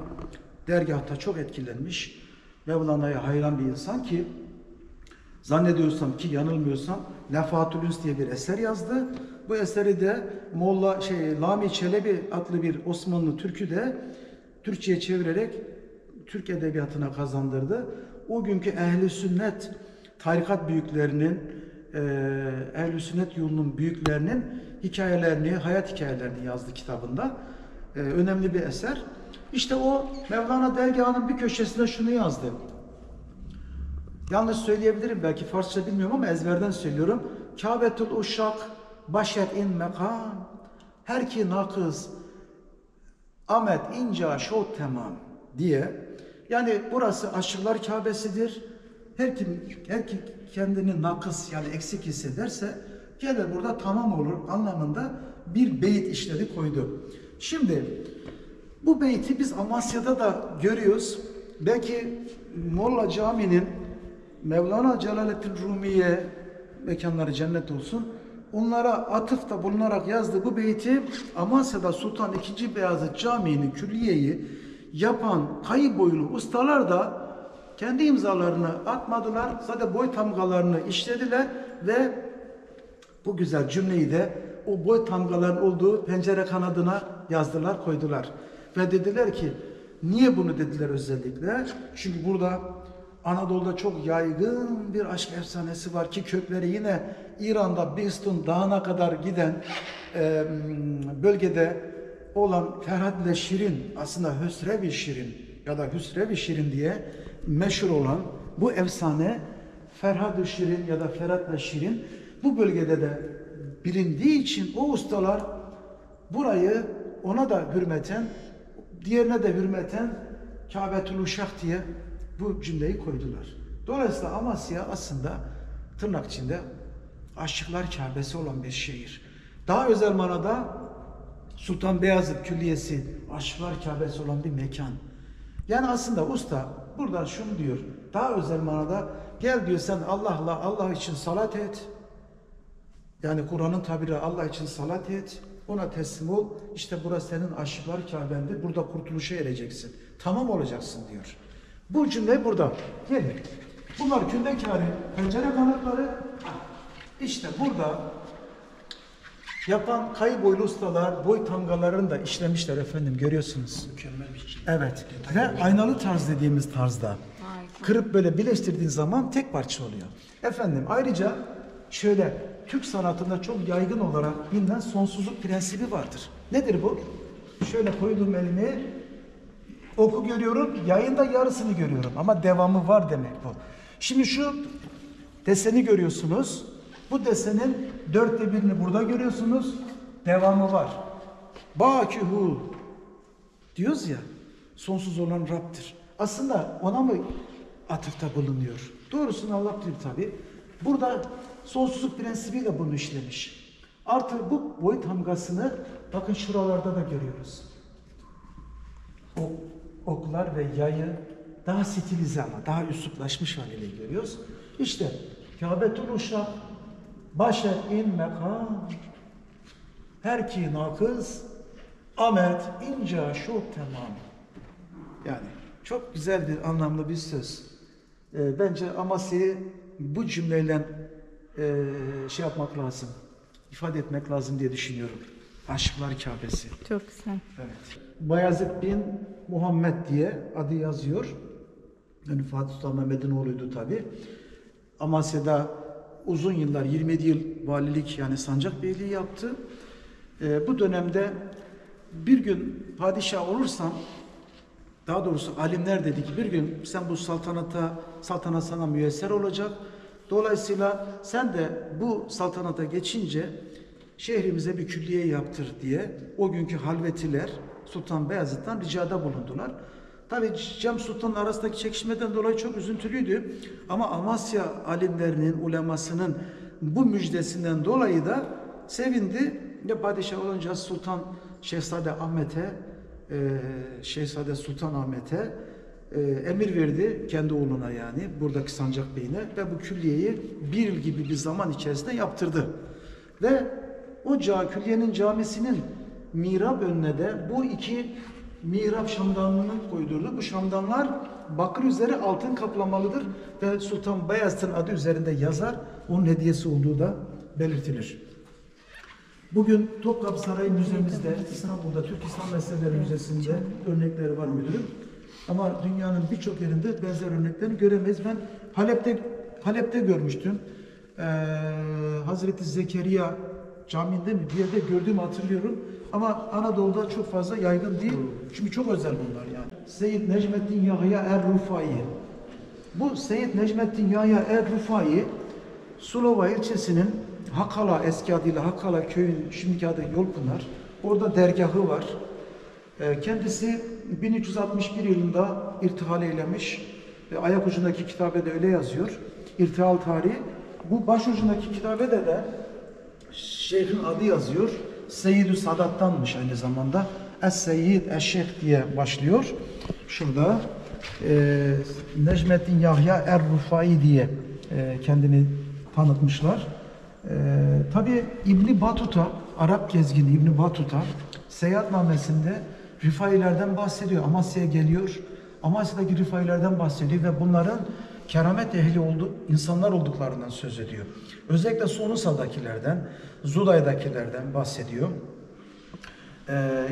dergahta çok etkilenmiş, Mevlana'ya hayran bir insan ki, zannediyorsam ki yanılmıyorsam, Lefatül Üns diye bir eser yazdı. Bu eseri de Molla Lami Çelebi adlı bir Osmanlı Türk'ü de Türkçe'ye çevirerek Türk edebiyatına kazandırdı. O günkü Ehl-i Sünnet tarikat büyüklerinin, Ehl-i Sünnet yolunun büyüklerinin hikayelerini, hayat hikayelerini yazdı kitabında. Önemli bir eser. İşte o Mevlana dergahının bir köşesine şunu yazdı. Yanlış söyleyebilirim belki Farsça bilmiyorum ama ezberden söylüyorum. Kâbetul uşak başet in mekam her ki nakız amet inca şot tamam diye. Yani burası aşıklar Kabe'sidir. Her kim kendini nakıs yani eksik hissederse gelir burada tamam olur anlamında bir beyit işleri koydu. Şimdi bu beyti biz Amasya'da da görüyoruz. Belki Molla Camii'nin Mevlana Celaleddin Rumi'ye mekanları cennet olsun. Onlara atıfta bulunarak yazdığı bu beyti Amasya'da Sultan II. Beyazıt Camii'nin külliyeyi yapan kayı boylu ustalar da kendi imzalarını atmadılar. Sadece boy tamgalarını işlediler ve bu güzel cümleyi de o boy tamgaların olduğu pencere kanadına yazdılar, koydular. Ve dediler ki, niye bunu dediler özellikle? Çünkü burada Anadolu'da çok yaygın bir aşk efsanesi var ki kökleri yine İran'da Bistun Dağı'na kadar giden bölgede olan Ferhat ile Şirin, aslında Hüsrev-i Şirin ya da Hüsrev-i Şirin diye meşhur olan bu efsane Ferhat-ı Şirin ya da Ferhat ile Şirin bu bölgede de bilindiği için o ustalar burayı ona da hürmeten, diğerine de hürmeten Kâbetül Uşak diye bu cümleyi koydular. Dolayısıyla Amasya aslında tırnak içinde aşıklar Kabe'si olan bir şehir. Daha özel manada Sultan Beyazıt Külliyesi aşıklar Kabe'si olan bir mekan. Yani aslında usta burada şunu diyor. Daha özel manada gel diyor sen Allah için salat et. Yani Kur'an'ın tabiri Allah için salat et. Ona teslim ol. İşte burası senin aşıklar Kabe'ndir. Burada kurtuluşa ereceksin. Tamam olacaksın diyor. Bu cümle burada. Gelin. Bunlar kündekâri pencere kanatları. İşte burada yapan kayı boylu ustalar boy tamgalarını da işlemişler efendim. Görüyorsunuz.
Mükemmel bir şey.
Evet. Ve aynalı tarz dediğimiz tarzda. Kırıp böyle birleştirdiğin zaman tek parça oluyor. Efendim ayrıca şöyle Türk sanatında çok yaygın olarak bilinen sonsuzluk prensibi vardır. Nedir bu? Şöyle koyduğum elimi oku görüyorum, yayında yarısını görüyorum ama devamı var demek bu. Şimdi şu deseni görüyorsunuz. Bu desenin 1/4'ünü burada görüyorsunuz. Devamı var. Bâkühû diyoruz ya, sonsuz olan Rab'dir. Aslında ona mı atıfta bulunuyor? Doğrusunu Allah bilir tabi. Burada sonsuzluk prensibiyle bunu işlemiş. Artı bu boyut hamgasını bakın şuralarda da görüyoruz. O oklar ve yayı daha stilize ama daha üsluplaşmış haliyle görüyoruz. İşte Kâbetül Uşak başa in mekam her ki nakız amet inca şok tamam. Yani çok güzel bir anlamlı bir söz. Bence Amasya'yı bu cümleyle şey yapmak lazım, ifade etmek lazım diye düşünüyorum. Aşıklar Kâbesi.
Çok güzel.
Evet. Bayezid bin Muhammed diye adı yazıyor. Yani Fatih Sultan Mehmet'in oğluydu tabi. Amasya'da uzun yıllar, 27 yıl valilik yani sancak beyliği yaptı. Bu dönemde bir gün padişah olursan, daha doğrusu alimler dedi ki bir gün sen bu saltanat sana müyesser olacak. Dolayısıyla sen de bu saltanata geçince şehrimize bir külliye yaptır diye o günkü halvetiler Sultan Beyazıt'tan ricada bulundular. Tabi Cem Sultan'ın arasındaki çekişmeden dolayı çok üzüntülüydü. Ama Amasya alimlerinin, ulemasının bu müjdesinden dolayı da sevindi. Ve padişah olunca Şehzade Sultan Ahmet'e emir verdi kendi oğluna yani buradaki sancak beyine ve bu külliyeyi 1 yıl gibi bir zaman içerisinde yaptırdı. Ve o külliyenin camisinin mihrap önüne de bu 2 mihrap şamdanını koydurdu. Bu şamdanlar bakır üzeri altın kaplamalıdır ve Sultan Beyazıt'ın adı üzerinde yazar. Onun hediyesi olduğu da belirtilir. Bugün Topkapı Sarayı Müzemizde, İstanbul'da Türk İslam Meseleleri Müzesi'nde örnekleri var müdürüm. Ama dünyanın birçok yerinde benzer örneklerini göremeyiz. Ben Halep'te görmüştüm. Hazreti Zekeriya Camii'nde mi bir yerde gördüğümü hatırlıyorum. Ama Anadolu'da çok fazla yaygın değil. Çünkü çok özel bunlar yani. Seyyid Necmettin Yahya Er-Rufai. Bu Seyyid Necmettin Yahya Er-Rufai Sulova ilçesinin Hakala, eski adıyla Hakala köyün şimdiki adı Yolpınar. Orada dergahı var. Kendisi 1361 yılında irtihal eylemiş. Ayak ucundaki kitabede öyle yazıyor. İrtihal tarihi. Bu başucundaki kitabede de şeyhin adı yazıyor. Seyyid-ü Sadat'tanmış aynı zamanda. Es-Seyyid Eşşeyh diye başlıyor. Şurada Necmettin Yahya Er-Rufai diye kendini tanıtmışlar. Tabi İbn Batuta, Arap gezgini İbn Batuta seyahatnamesinde Rifailerden bahsediyor. Amasya'ya geliyor. Amasya'daki Rifailerden bahsediyor ve bunların keramet ehli insanlar olduklarından söz ediyor. Özellikle Sonusa'dakilerden, Zuday'dakilerden bahsediyor.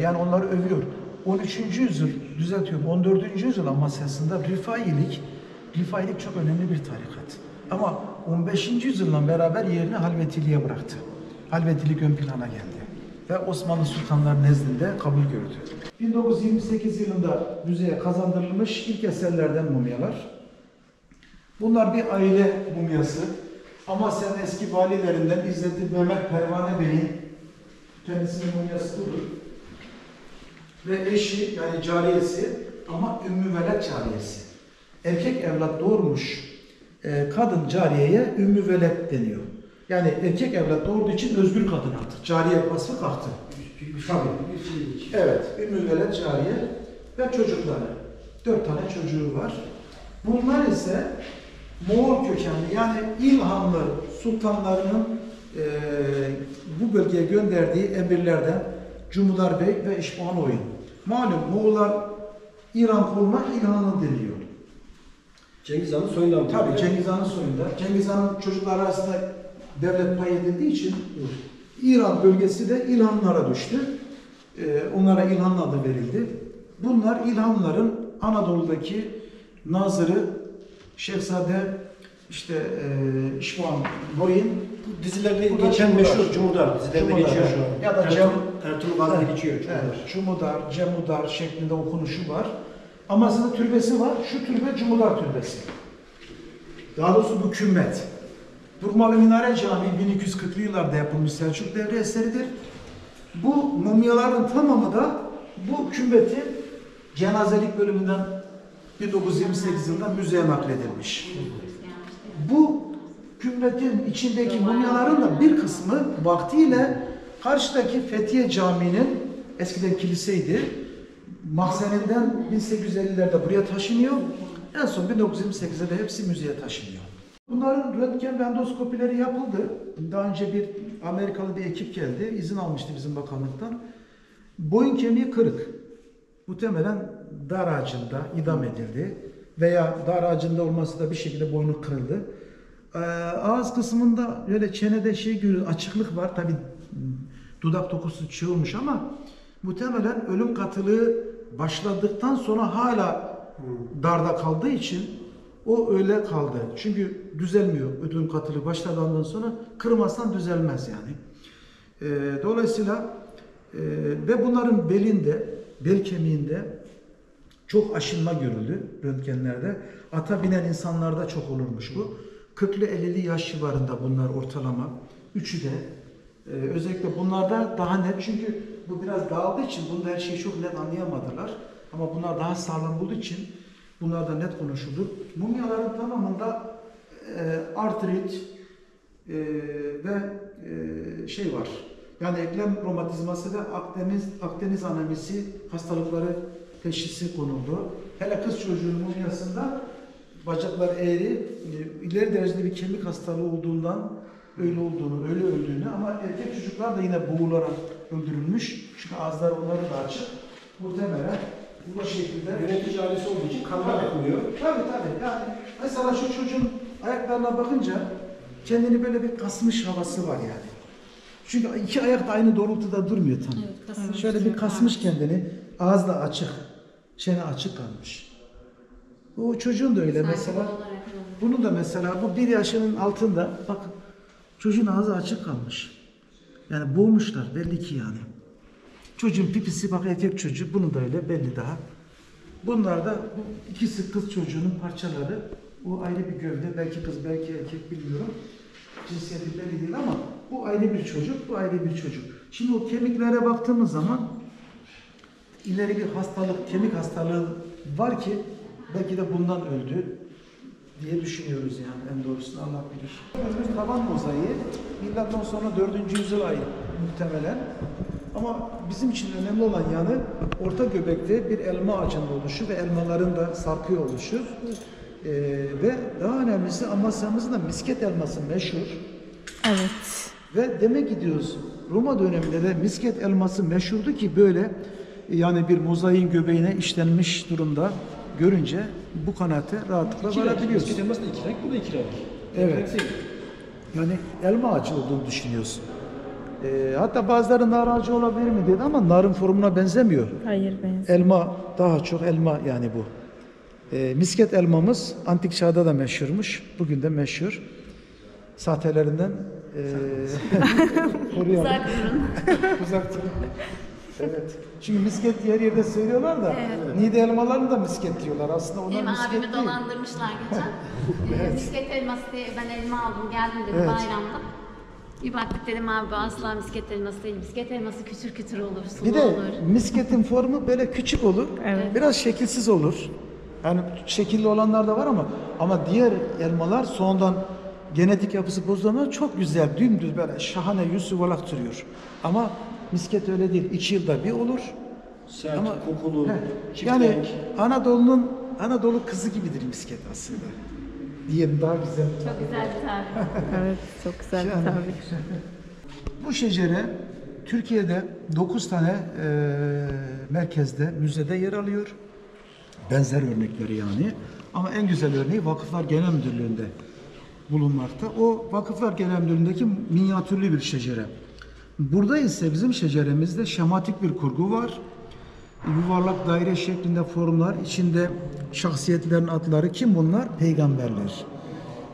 Yani onları övüyor. 13. yüzyıl, düzeltiyorum 14. yüzyıl Amasya'sında Rifailik çok önemli bir tarikat. Ama 15. yüzyıldan beraber yerini halvetiliğe bıraktı. Halvetilik ön plana geldi. Ve Osmanlı sultanlar nezdinde kabul gördü. 1928 yılında müzeye kazandırılmış ilk eserlerden mumyalar. Bunlar bir aile mumyası. Amasya'nın eski valilerinden İzzet Mehmet Pervane Bey'in kendisinin mumyası budur. Ve eşi yani cariyesi ama Ümmü Veled cariyesi. Erkek evlat doğurmuş kadın cariyeye Ümmü Veled deniyor. Yani erkek evlat doğurduğu için özgür kadın artık. Cariye vasfı kalktı. Tabii. Evet. Ümmü Veled cariye ve çocukları. 4 tane çocuğu var. Bunlar ise Moğol kökenli yani İlhanlı sultanlarının bu bölgeye gönderdiği emirlerden Cumhudar Bey ve İşbuhan Oyun. Malum Moğollar İran koluna İlhanlı deniyor.
Cengiz Han'ın soyundan.
Tabii Cengiz Han'ın soyunda. Cengiz Han'ın çocukları arasında devlet pay edildiği için İran bölgesi de İlhanlılara düştü. Onlara İlhanlı adı verildi. Bunlar İlhanlıların Anadolu'daki nazırı Şehzade İşbuhan Boy'un
Dizilerde geçen meşhur Cumhudar. Dizilerde geçiyor şu an.
Ya da
Ertuğrul Gazi'de geçiyor.
Cumhudar, Cemudar şeklinde okunuşu var. Amasya'da türbesi var. Şu türbe Cumhurlar Türbesi. Daha doğrusu bu kümmet. Burmalı Minare Camii 1240'lı yıllarda yapılmış Selçuk devri eseridir. Bu mumyaların tamamı da bu kümmetin cenazelik bölümünden 1928 yılında müzeye nakledilmiş. Bu kümmetin içindeki mumyaların da bir kısmı vaktiyle karşıdaki Fethiye Camii'nin eskiden kiliseydi. Mahzeninden 1850'lerde buraya taşınıyor. En son 1928'de de hepsi müzeye taşınıyor. Bunların röntgen ve endoskopileri yapıldı. Daha önce bir Amerikalı bir ekip geldi. İzin almıştı bizim bakanlıktan. Boyun kemiği kırık. Muhtemelen dar ağacında idam edildi. Veya dar ağacında olması da bir şekilde boynu kırıldı. Ağız kısmında böyle çenede görüyor, açıklık var. Tabi dudak dokusu çığılmış ama muhtemelen ölüm katılığı başladıktan sonra hala darda kaldığı için o öyle kaldı. Çünkü düzelmiyor ölüm katılığı başladığından sonra, kırmazsan düzelmez yani. Dolayısıyla ve bunların belinde, bel kemiğinde çok aşınma görüldü röntgenlerde. Ata binen insanlarda çok olurmuş bu. 40'lı 50'li yaş civarında bunlar ortalama. Üçü de. Özellikle bunlarda daha net, çünkü bu biraz dağıldığı için bunda her şeyi çok net anlayamadılar. Ama bunlar daha sağlam olduğu için bunlar da net konuşulur. Mumyaların tamamında artrit ve var. Yani eklem romatizması ve Akdeniz anemisi hastalıkları teşhisi konuldu. Hele kız çocuğunun mumyasında bacaklar eğri, ileri derecede bir kemik hastalığı olduğundan öyle öldüğünü, ama erkek çocuklar da yine boğularak öldürülmüş. Çünkü ağızları onları da açık. Muhtemelen bu şekilde
Yönetici ailesi olduğu için kanlar akmıyor.
Tabii. Yani mesela şu çocuğun ayaklarına bakınca kendini böyle bir kasmış havası var yani. Çünkü iki ayak da aynı doğrultuda durmuyor tam. Evet, şöyle bir kasmış kendini. Ağız da açık. Çene açık kalmış. O çocuğun da öyle mesela. Bunun da mesela bu 1 yaşının altında bakın çocuğun ağzı açık kalmış. Yani boğmuşlar belli ki yani. Çocuğun pipisi bak erkek çocuğu, bunun da öyle belli daha. Bunlar da bu ikisi kız çocuğunun parçaları. O ayrı bir gövde, belki kız belki erkek bilmiyorum. Cinsiyeti belli değil ama bu ayrı bir çocuk, bu ayrı bir çocuk. Şimdi o kemiklere baktığımız zaman ileri bir hastalık, kemik hastalığı var ki belki de bundan öldü diye düşünüyoruz yani, en doğrusunu Allah bilir. Taban mozaiği milattan sonra 4. yüzyıla ait muhtemelen. Ama bizim için önemli olan yanı orta göbekte bir elma ağacının oluşu ve elmaların da sarkıyor oluşu. Ve daha önemlisi Amasya'mızın da misket elması meşhur.
Evet.
Ve demek ki diyoruz Roma döneminde de misket elması meşhurdu ki böyle yani bir mozaiğin göbeğine işlenmiş durumda görünce bu kanaate rahatlıkla varabiliyoruz.
Misket elması da 2 renk, bu da 2 renk.
Evet. Yani elma ağacı olduğunu düşünüyorsun. Hatta bazıları nar ağacı olabilir mi dedi ama narın formuna benzemiyor.
Hayır, benziyor.
Elma, daha çok elma yani bu. Misket elmamız antik çağda da meşhurmuş. Bugün de meşhur. Sahtelerinden koruyalım.
Uzak durun.
Uzak durun. Evet. Çünkü misket diğer yerde söylüyorlar da Niğde elmalarını da misket diyorlar. Aslında onlar
Benim
misket
abimi
değil.
dolandırmışlar geçen. Misket elması diye ben elma aldım geldim dedi bayramda. Bir baktık dedim abi bu asla misket elması değil. Misket elması kütür kütür olur, sulu
Bir de
olur.
misketin formu böyle küçük olur.
Evet.
Biraz şekilsiz olur. Yani şekilli olanlar da var ama diğer elmalar sonradan genetik yapısı bozulanlar çok güzel, dümdüz böyle şahane yüz yuvarlak duruyor. Ama misket öyle değil. 2 yılda bir olur.
Sert,
Ama
kokulu, çift
yani
renk.
Anadolu kızı gibidir misket aslında. Diyelim daha güzel.
Çok güzel bir tarif.
Evet, çok güzel bir
Yani.
tabir.
Bu şecere Türkiye'de 9 tane merkezde, müzede yer alıyor. Benzer örnekleri yani. Ama en güzel örneği Vakıflar Genel Müdürlüğü'nde bulunmakta. O Vakıflar Genel Müdürlüğü'ndeki minyatürlü bir şecere. Burada ise bizim şeceremizde şematik bir kurgu var. Yuvarlak daire şeklinde formlar, içinde şahsiyetlerin adları. Kim bunlar? Peygamberler.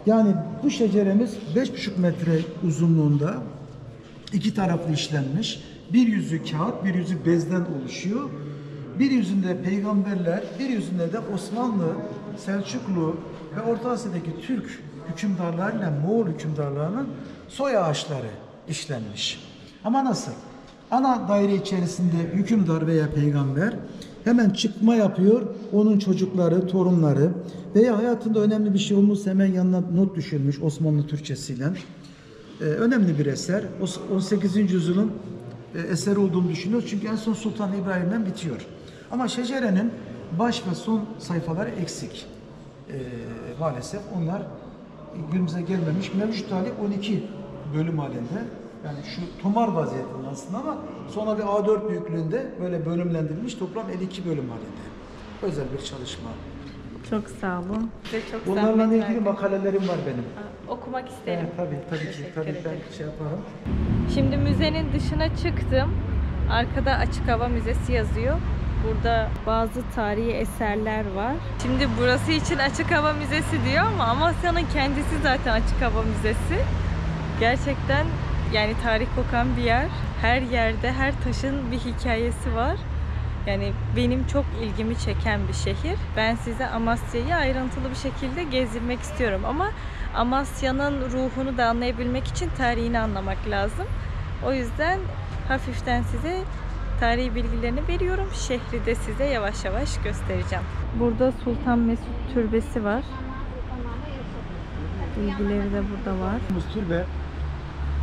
Yani bu şeceremiz 5,5 metre uzunluğunda, 2 taraflı işlenmiş. Bir yüzü kağıt, bir yüzü bezden oluşuyor. bir yüzünde peygamberler, bir yüzünde de Osmanlı, Selçuklu ve Orta Asya'daki Türk hükümdarlarıyla Moğol hükümdarlarının soy ağaçları işlenmiş. Ama nasıl? Ana daire içerisinde hükümdar veya peygamber hemen çıkma yapıyor, onun çocukları, torunları veya hayatında önemli bir şey olmuş hemen yanına not düşülmüş Osmanlı Türkçesiyle. Önemli bir eser. 18. yüzyılın eseri olduğunu düşünüyoruz. Çünkü en son Sultan İbrahim'den bitiyor. Ama şecerenin baş ve son sayfaları eksik. Maalesef onlar günümüze gelmemiş. Mevcut hali 12 bölüm halinde. Yani şu tomar vaziyetinde aslında ama sonra bir A4 büyüklüğünde böyle bölümlendirilmiş. Toplam 52 bölüm halinde. Özel bir çalışma.
Çok sağ olun. Size çok
Bunlarla
zahmet
ilgili
verdim.
makalelerim var benim.
Okumak isterim.
Tabii ki.
Teşekkür
Tabii
ederim.
ben şey yaparım.
Şimdi müzenin dışına çıktım. Arkada Açık Hava Müzesi yazıyor. Burada bazı tarihi eserler var. Şimdi burası için Açık Hava Müzesi diyor ama Amasya'nın kendisi zaten Açık Hava Müzesi. Gerçekten yani tarih kokan bir yer. Her yerde, her taşın bir hikayesi var. Yani benim çok ilgimi çeken bir şehir. Ben size Amasya'yı ayrıntılı bir şekilde gezdirmek istiyorum ama Amasya'nın ruhunu da anlayabilmek için tarihini anlamak lazım. O yüzden hafiften size tarihi bilgilerini veriyorum. Şehri de size yavaş yavaş göstereceğim. Burada Sultan Mesut Türbesi var. Bilgileri de burada var.
Bu türbe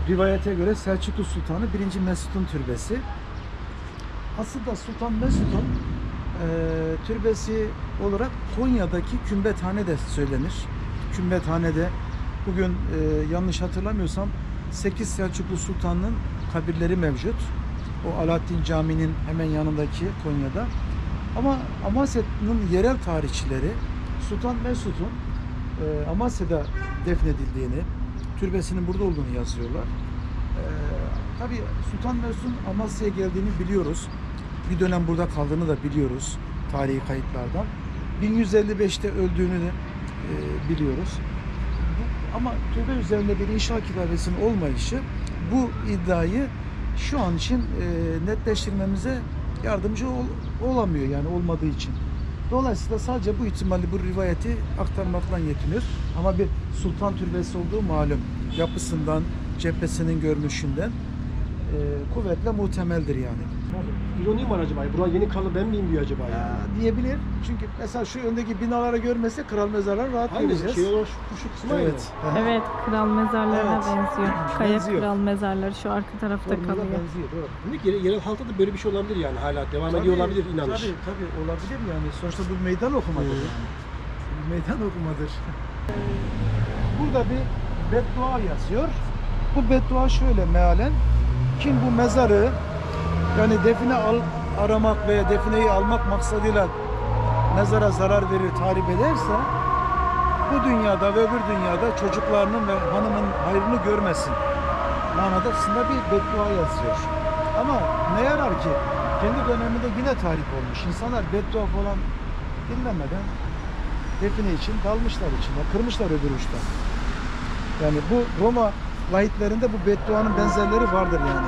rivayete göre Selçuklu Sultanı 1. Mesut'un türbesi. Aslında Sultan Mesut'un türbesi olarak Konya'daki Kümbethane de söylenir. Kümbethane'de bugün yanlış hatırlamıyorsam 8 Selçuklu Sultan'ın kabirleri mevcut. O Alaaddin Camii'nin hemen yanındaki Konya'da. Ama Amasya'nın yerel tarihçileri Sultan Mesut'un Amasya'da defnedildiğini, türbesinin burada olduğunu yazıyorlar. Tabii Sultan Mesut'un Amasya'ya geldiğini biliyoruz. Bir dönem burada kaldığını da biliyoruz tarihi kayıtlardan. 1155'te öldüğünü de biliyoruz. Ama türbe üzerinde bir inşa kitabesinin olmayışı bu iddiayı şu an için netleştirmemize yardımcı olamıyor yani olmadığı için. Dolayısıyla sadece bu ihtimali, bu rivayeti aktarmakla yetiniyor. Ama bir sultan türbesi olduğu malum. Yapısından, cephesinin görünüşünden kuvvetle muhtemeldir yani.
İroni mi var acaba? Buraya yeni kalı ben miyim diyor acaba?
Ya, diyebilir. Çünkü mesela şu öndeki binaları görmese kral mezarları rahat
Aynı
göreceğiz.
şey olan şu kısmı aynı.
Evet.
Evet, kral mezarlarına
Evet.
benziyor. Kaya
Benziyor.
kral mezarları şu arka tarafta
Formuna
kalıyor.
benziyor, doğru.
Demek ki yerel halkta da böyle bir şey olabilir yani hala devam ediyor olabilir inanış.
Tabii olabilir yani. Sonuçta bu meydan okumadır. Yani. Bu meydan okumadır. Burada bir beddua yazıyor. Bu beddua şöyle mealen. Kim bu mezarı yani define aramak veya defineyi almak maksadıyla mezara zarar verir, tahrip ederse bu dünyada ve öbür dünyada çocuklarının ve hanımın hayrını görmesin manasında bir beddua yazıyor. Ama ne yarar ki kendi döneminde yine tahrip olmuş. İnsanlar beddua falan dinlemeden define için dalmışlar içinde, kırmışlar öbür uçtan. Yani bu Roma lahitlerinde bu bedduanın benzerleri vardır yani.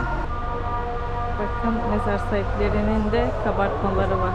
Bakın mezar sahiplerinin de kabartmaları var.